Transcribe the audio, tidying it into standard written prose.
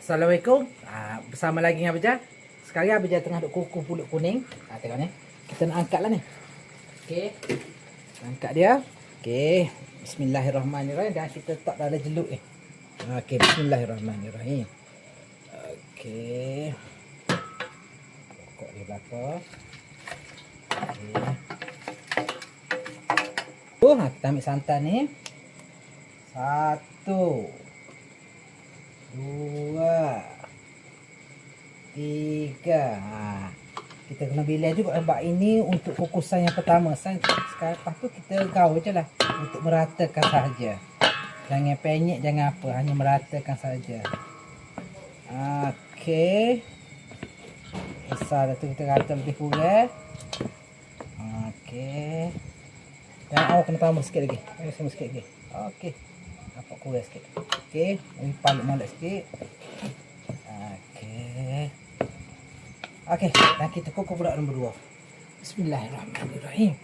Assalamualaikum. Bersama lagi dengan Abah. Sekarang Abah tengah duk kukuh pulut kuning. Tengok ni. Kita nak angkat lah ni. Okey. Angkat dia. Okey. Bismillahirrahmanirrahim. Dan kita letak dalam jeluk ni. Okey, bismillahirrahmanirrahim. Okey. Pokok dia belakang. Okey. Kita ambil santan ni. 1 2 3. Kita kena bilas juga sebab ini untuk kukusan yang pertama. Sekarang lepas tu kita gaul je lah untuk meratakan saja. Jangan penyek, jangan apa, hanya meratakan saja. Okey. Besar dah tu kita rata lebih kurang. Okey. Dan awak kena tambah sikit lagi. Tambah sikit lagi. Okey. Nampak kurang sikit. Okey, ini palut molek sikit. Okey. Okey, dan kita kukuh pula nombor 2. Bismillahirrahmanirrahim.